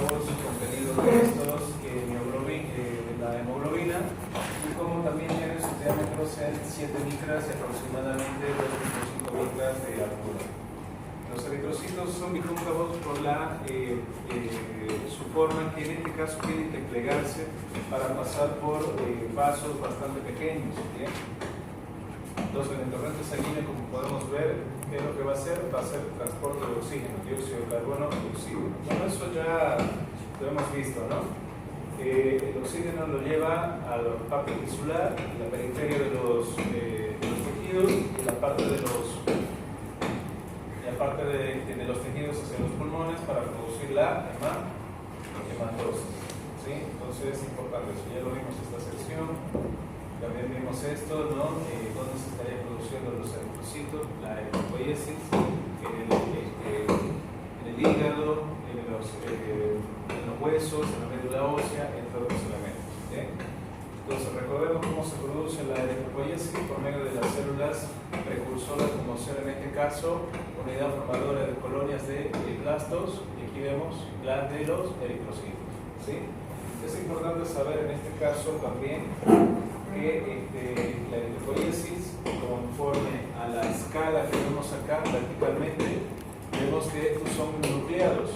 cóncavos, contenido de estos, la hemoglobina, y como también tiene sus diámetros en 7 micras y aproximadamente 2.5 micras de altura. Los eritrocitos son bicóncavos por su forma, que en este caso tienen que plegarse para pasar por vasos bastante pequeños. ¿Bien? Entonces, en el torrente sanguíneo, como podemos ver, ¿qué es lo que va a hacer? Va a ser transporte de oxígeno, dióxido de carbono y oxígeno. Bueno, eso ya lo hemos visto, ¿no? El oxígeno lo lleva a la parte tisular, la periferia de los tejidos y la parte de los tejidos hacia los pulmones para producir la hematosis. ¿Sí? Entonces es importante eso. Ya lo vimos esta sección. También vimos esto, ¿no? Dónde se estaría produciendo los eritrocitos, la eritropoiesis, en el hígado, en los huesos, en la médula ósea, entre otros elementos. ¿Bien? Entonces recordemos cómo se produce la eritropoiesis por medio de las células precursoras, como ser en este caso unidad formadora de colonias de blastos, y aquí vemos las de los eritrocitos. ¿Sí? Es importante saber en este caso también que la eritropoiesis, conforme a la escala que vemos acá verticalmente, vemos que estos son nucleados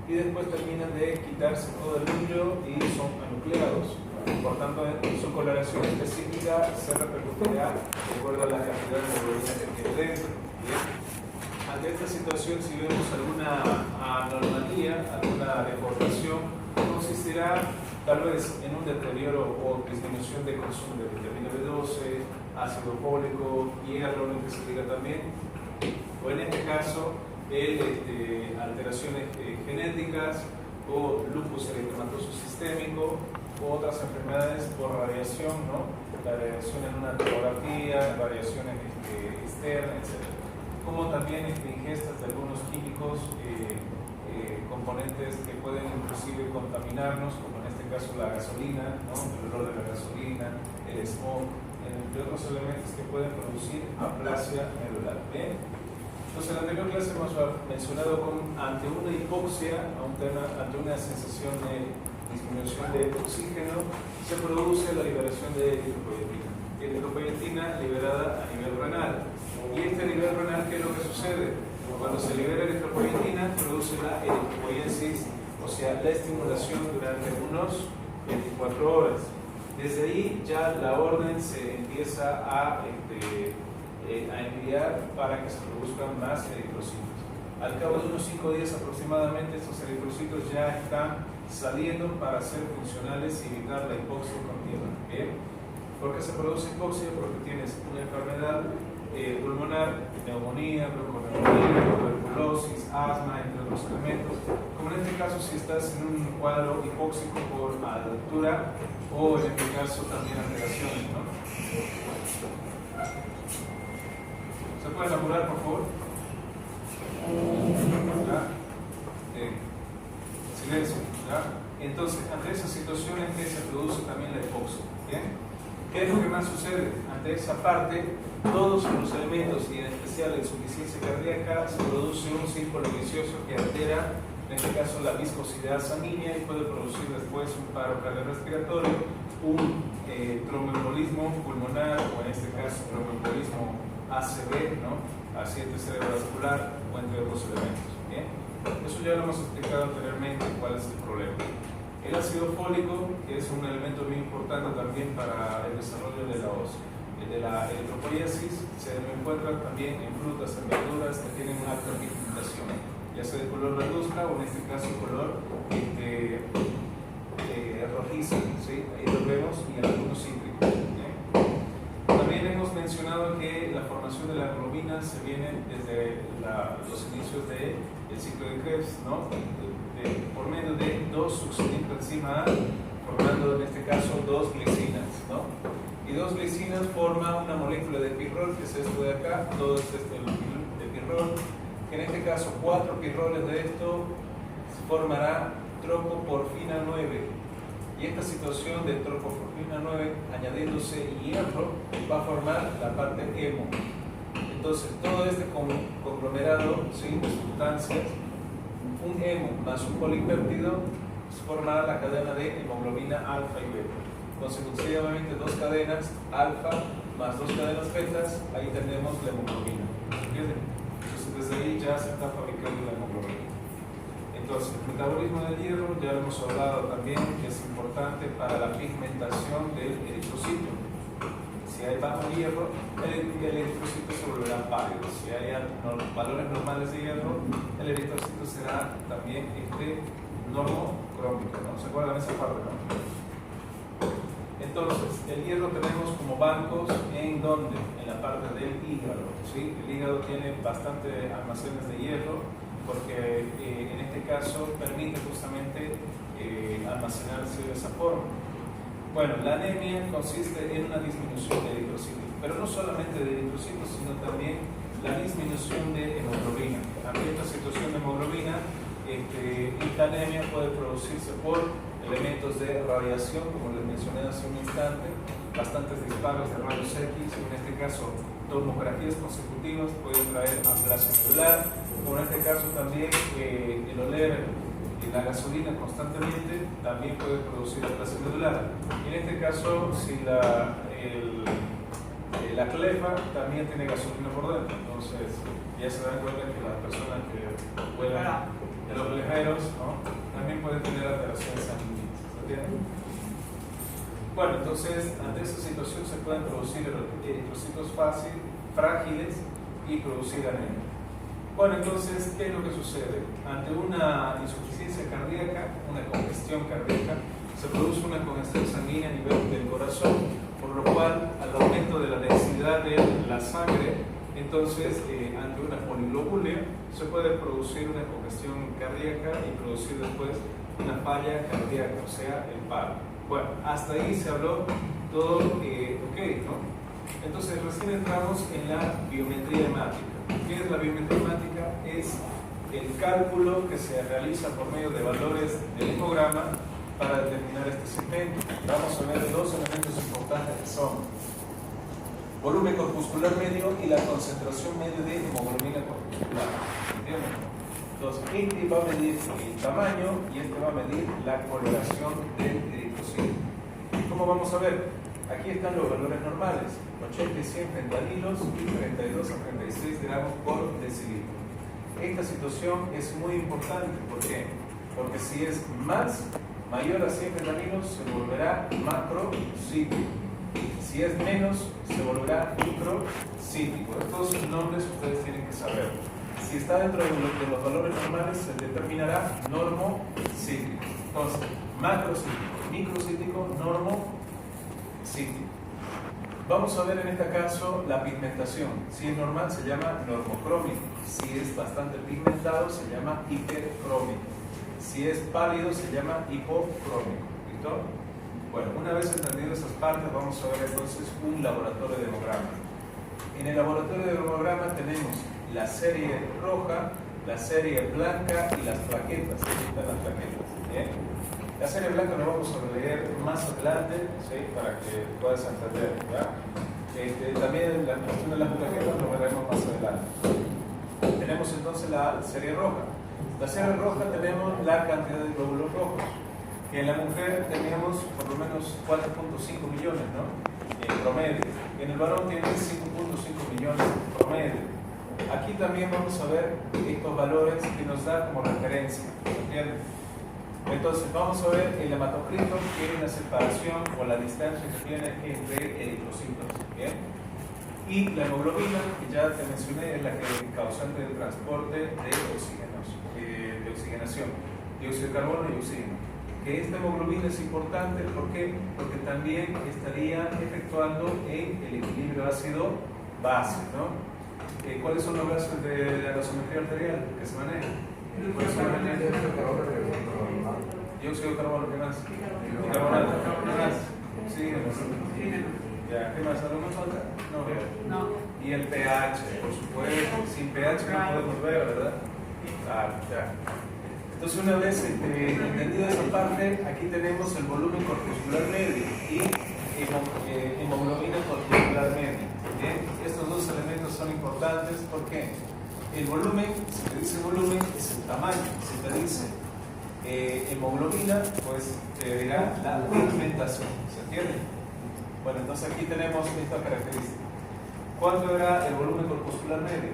y después terminan de quitarse todo el núcleo y son anucleados. Por tanto, su coloración específica se repercutirá de acuerdo a la cantidad de hemoglobina que tiene dentro. ¿Bien? Ante esta situación, si vemos alguna anomalía, alguna deformación, consistirá tal vez en un deterioro o disminución de consumo de vitamina B12, ácido fólico, hierro, lo que se diga también, o en este caso, alteraciones genéticas o lupus eritematoso sistémico o otras enfermedades por radiación, ¿no? La radiación en una tomografía, variaciones externas, etc. Como también ingestas de algunos químicos, componentes que pueden inclusive contaminarnos, como en este caso la gasolina, ¿no? El olor de la gasolina, el smog, entre otros elementos que pueden producir aplasia medular. ¿Bien? Entonces, en la anterior clase hemos mencionado ante una hipoxia, ante una sensación de disminución de oxígeno, se produce la liberación de eritropoietina. Eritropoietina liberada a nivel renal. Y a nivel renal, ¿qué es lo que sucede? Cuando se libera eritropoietina, produce la eritropoiesis, o sea, la estimulación durante unos 24 horas. Desde ahí ya la orden se empieza a enviar para que se produzcan más eritrocitos. Al cabo de unos 5 días aproximadamente, estos eritrocitos ya están saliendo para ser funcionales y evitar la hipoxia continua. ¿Bien? ¿Por qué se produce hipoxia? Porque tienes una enfermedad pulmonar, neumonía, bronconeumonía, tuberculosis, asma, entre otros elementos. Como en este caso, si estás en un cuadro hipóxico por altura o en este caso también alteraciones, ¿no? ¿Se pueden apurar, por favor? ¿Ya? Silencio. ¿Ya? Entonces, ante esa situación es que se produce también la hipoxia. ¿Bien? ¿Qué es lo que más sucede? Ante esa parte, todos los elementos, y en especial la insuficiencia cardíaca, se produce un círculo vicioso que altera, en este caso, la viscosidad sanguínea y puede producir después un paro cardiorrespiratorio, un tromboembolismo pulmonar, o en este caso, tromboembolismo ACV, ¿no? Accidente cerebrovascular, o entre otros elementos. ¿Bien? Eso ya lo hemos explicado anteriormente, cuál es el problema. El ácido fólico, que es un elemento muy importante también para el desarrollo de la eritropoiesis, se encuentra también en frutas, en verduras que tienen una alta pigmentación, ya sea de color verduzca o en este caso color rojizo, ¿sí? Ahí lo vemos, y en algunos cítricos. También hemos mencionado que la formación de la hemoglobina se viene desde los inicios del ciclo de Krebs, ¿no? Por medio de dos succinilcoenzima A, formando en este caso dos glicinas, ¿no? Y dos glicinas forman una molécula de pirrol, que es esto de acá, todo es esto de pirrol, que en este caso 4 pirroles de esto formará tropoporfina 9. Y esta situación de tropoporfina 9, añadiéndose hierro, va a formar la parte hemo. Entonces, todo este conglomerado, ¿sí?, de sustancias, un hemo más un polipéptido, formará la cadena de hemoglobina alfa y beta. Consecutivamente dos cadenas alfa más dos cadenas betas, ahí tenemos la hemoglobina. ¿Entienden? Entonces desde ahí ya se está fabricando la hemoglobina. Entonces, el metabolismo del hierro, ya lo hemos hablado también, que es importante para la pigmentación del eritrocito. Si hay bajo hierro, el eritrocito se volverá pálido. Si hay valores normales de hierro, el eritrocito será también normocrómico, ¿no? ¿Se acuerdan esa parte, no? Entonces, el hierro tenemos como bancos ¿en dónde? En la parte del hígado, ¿sí? El hígado tiene bastante almacenes de hierro porque en este caso permite justamente almacenarse de esa forma. Bueno, la anemia consiste en una disminución de eritrocitos, pero no solamente de eritrocitos, sino también la disminución de hemoglobina. Ante esta situación de hemoglobina, esta anemia puede producirse por elementos de radiación, como les mencioné hace un instante, bastantes disparos de rayos X, en este caso tomografías consecutivas pueden traer aplasia medular, como en este caso también el oler la gasolina constantemente también puede producir aplasia medular. Y en este caso, si la clefa también tiene gasolina por dentro, entonces ya se dan cuenta que las personas que vuelan de los lejeros, ¿no? También pueden tener alteraciones sanguíneas. ¿Entienden? Bueno, entonces ante esa situación se pueden producir eritrocitos frágiles y producir anemia. Bueno, entonces, ¿qué es lo que sucede? Ante una insuficiencia cardíaca, una congestión cardíaca, se produce una congestión sanguínea a nivel del corazón, por lo cual, al aumento de la densidad de la sangre, entonces, ante una poliglobulia, se puede producir una congestión cardíaca y producir después una falla cardíaca, o sea, el paro. Bueno, hasta ahí se habló todo ok, ¿no? Entonces, recién entramos en la biometría hemática. ¿Qué es la biometría hemática? Es el cálculo que se realiza por medio de valores del hemograma para determinar este segmento. Vamos a ver dos elementos importantes que son volumen corpuscular medio y la concentración media de hemoglobina corpuscular. ¿Entienden? Entonces, este va a medir el tamaño y este va a medir la coloración del eritrocito. ¿Cómo vamos a ver? Aquí están los valores normales, 80 y 100 fentanilos y 32 a 36 gramos por decilitro. Esta situación es muy importante, ¿por qué? Porque si es mayor a 100 fentanilos, se volverá macrocítico. Si es menos, se volverá microcítico. Estos nombres ustedes tienen que saber. Si está dentro de los valores normales, se determinará normocítico. Entonces, macrocítico, microcítico, normocítico. Vamos a ver en este caso la pigmentación. Si es normal se llama normocrómico. Si es bastante pigmentado se llama hipercrómico. Si es pálido se llama hipocrómico. ¿Listo? Bueno, una vez entendido esas partes, vamos a ver entonces un laboratorio de hemograma. En el laboratorio de hemograma tenemos la serie roja, la serie blanca y las plaquetas. Aquí están las plaquetas. ¿Bien? La serie blanca lo vamos a leer más adelante, ¿sí? Para que puedas entender. ¿Ya? También la cuestión de las plaquetas lo veremos más adelante. Tenemos entonces la serie roja. La serie roja tenemos la cantidad de glóbulos rojos, que en la mujer tenemos por lo menos 4.5 millones, ¿no? En promedio. En el varón tiene 5.5 millones en promedio. Aquí también vamos a ver estos valores que nos da como referencia. ¿Entienden? Entonces vamos a ver el hematocrito, que es la separación o la distancia que tiene entre eritrocitos. ¿Bien? Y la hemoglobina, que ya te mencioné, es la que es causante del transporte de oxígenos, de oxigenación, dióxido de carbono y oxígeno. Que esta hemoglobina es importante, ¿por qué? Porque también estaría efectuando el equilibrio ácido-base, ¿no? ¿Cuáles son los gases de la gasometría arterial que se manejan? Dióxido de carbono, ¿qué más? Bicarbonato, ¿qué más? Oxígeno. Ya, ¿qué más? ¿Algo más falta? No. Y el pH, por supuesto. Sin pH no podemos ver, ¿verdad? Ya. Entonces, una vez entendida esa parte, aquí tenemos el volumen corpuscular medio y hemoglobina corpuscular media. ¿Bien? Estos dos elementos son importantes porque el volumen, si te dice volumen, es el tamaño. Si te dice hemoglobina, pues te dirá la pigmentación. ¿Se entiende? Bueno, entonces aquí tenemos esta característica. ¿Cuánto era el volumen corpuscular medio?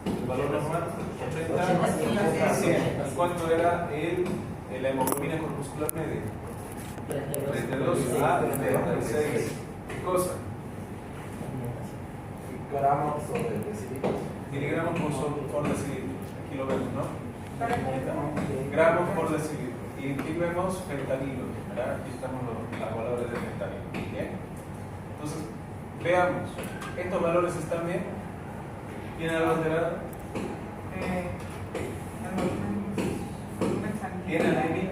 El valor normal, 80, 100. ¿Y cuánto era la hemoglobina corpuscular media? 32 a 36. ¿Qué cosa? Gramos sobre decilitros. Miligramos por decilitro. Aquí lo vemos, ¿no? Gramos por decilitro. Y aquí vemos fentanilo. ¿Verdad? Aquí estamos los valores de fentanilo. ¿Bien? Entonces, veamos. ¿Estos valores están bien? ¿Tiene algo alterado? ¿Tiene anemia?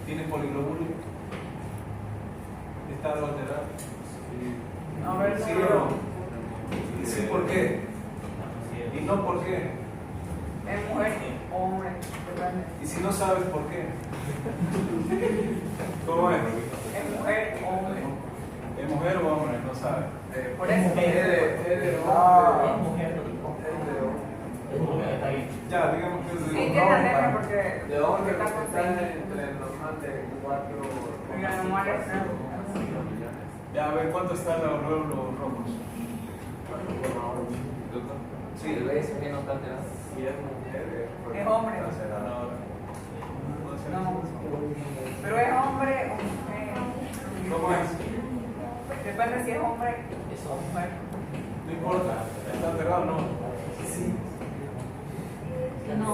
¿Tiene poliglobulia? ¿Está algo alterado? ¿Sí o no? ¿Y sí por qué? ¿Y no por qué? Es mujer o hombre. ¿Y si no sabes por qué? ¿Cómo es? Es mujer o hombre. ¿Es mujer o hombre? No sabe. Por eso. Es de Ya, digamos que es Sí, de tiene anemia porque. de hombre está está poseído. entre el normal de 4. Oiga, normal es. Ya, a ver, ¿cuánto están los glóbulos rojos? Sí, el BS no está alterado. Si es mujer, Es hombre. No. Pero es hombre o mujer. ¿Cómo es? Depende si es hombre o mujer. No importa, ¿está alterado o no? Sí.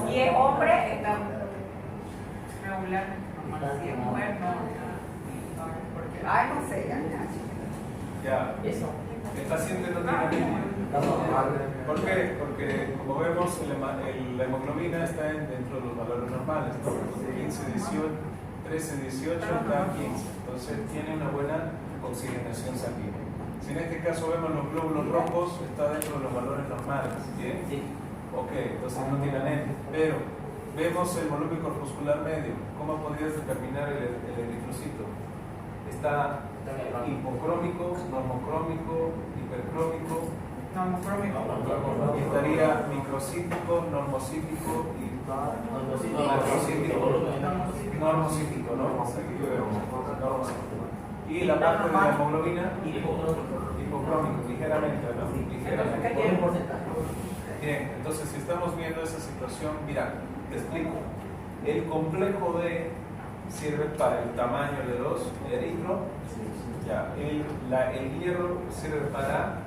Si es hombre, está regular. Si es mujer, no. Porque, ay, no sé, ya. Ya. El paciente no tiene anemia. ¿Por qué? Porque, como vemos, la hemoglobina está dentro de los valores normales, ¿no? 15, 18, 13, 18, está 15. Entonces, tiene una buena oxigenación sanguínea. Si en este caso vemos los glóbulos rojos, está dentro de los valores normales, ¿bien? Sí. Ok, entonces no tiene anemia. Pero, vemos el volumen corpuscular medio. ¿Cómo podrías determinar el eritrocito? Está hipocrómico, normocrómico, hipercrómico. Normocrómico. Y estaría microcítico, normocítico y macrocítico. Normocítico, ¿no? Aquí vemos. Normocítico. Y la parte de la hemoglobina, hipocrómico, ligeramente, ¿no? Ligeramente. Bien, entonces si estamos viendo esa situación, mira, te explico. El complejo D sirve para el tamaño de los eritros. Ya, el hierro sirve para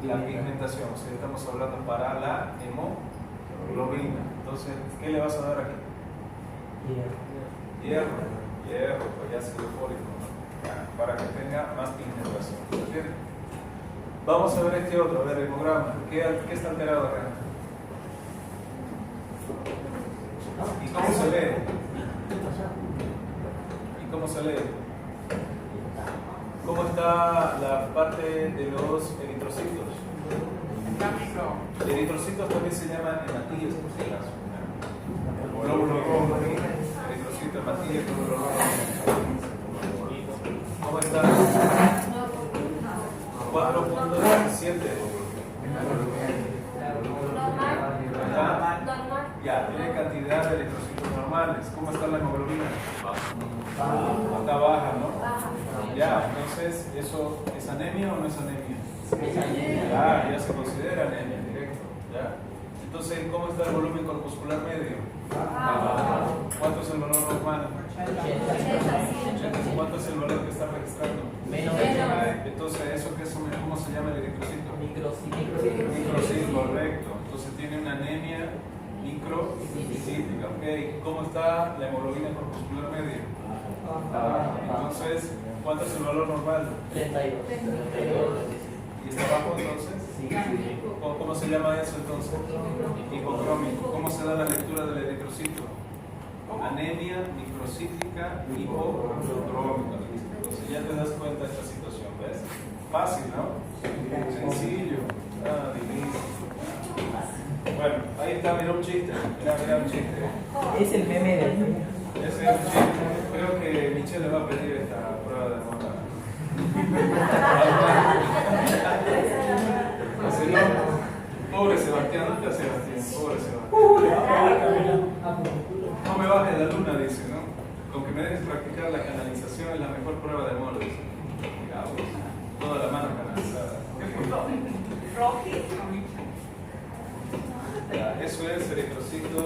la pigmentación, o sea, estamos hablando para la hemoglobina. Entonces, ¿qué le vas a dar aquí? Hierro, pues ya ácido fólico, ¿no? Ya, para que tenga más pigmentación. ¿Entiendes? Vamos a ver este otro, a ver, el hemograma. ¿Qué está alterado acá? ¿Y cómo se lee? ¿Y cómo se lee? ¿Cómo está la parte de los eritrocitos? Eritrocitos también se llaman hematíes, por si acaso. Glóbulo rojo, eritrocito, hematíes, glóbulo rojo. ¿Cómo está? 4.7. Ya, tiene cantidad de eritrocitos normales. ¿Cómo está la hemoglobina? Está baja, ¿no? Ya, entonces, ¿eso es anemia o no es anemia? Ya se considera anemia directo. ¿Ya? Entonces, ¿cómo está el volumen corpuscular medio? ¿Cuánto es el valor normal? 80. ¿Cuánto es el valor que está registrando? Entonces, ¿eso qué es? ¿Cómo se llama el eritrocito? Microcito, correcto. Entonces tiene una anemia microcítica. ¿Ok? ¿Cómo está la hemoglobina corpuscular media? Entonces, ¿cuánto es el valor normal? 32. ¿Y está bajo entonces? Sí. ¿Cómo se llama eso entonces? Hipocrómico. ¿Cómo se da la lectura del eritrocito? Anemia microcítica hipocrómica. Entonces ya te das cuenta de esta situación, ¿ves? Fácil, ¿no? Sencillo. Difícil. Bueno, ahí está, mira un chiste. Mira un chiste. Es el meme del Ese es un chiste. Creo que Michelle le va a pedir esta prueba de moda. Así no. Pobre Sebastián, ¿dónde está Sebastián? Pobre Sebastián. No me bajes la luna, dice, ¿no? Con que me dejes practicar la canalización es la mejor prueba de amor, dice. Mira, toda la mano canalizada. Rojísimo, Ya, eso es eritrocitos.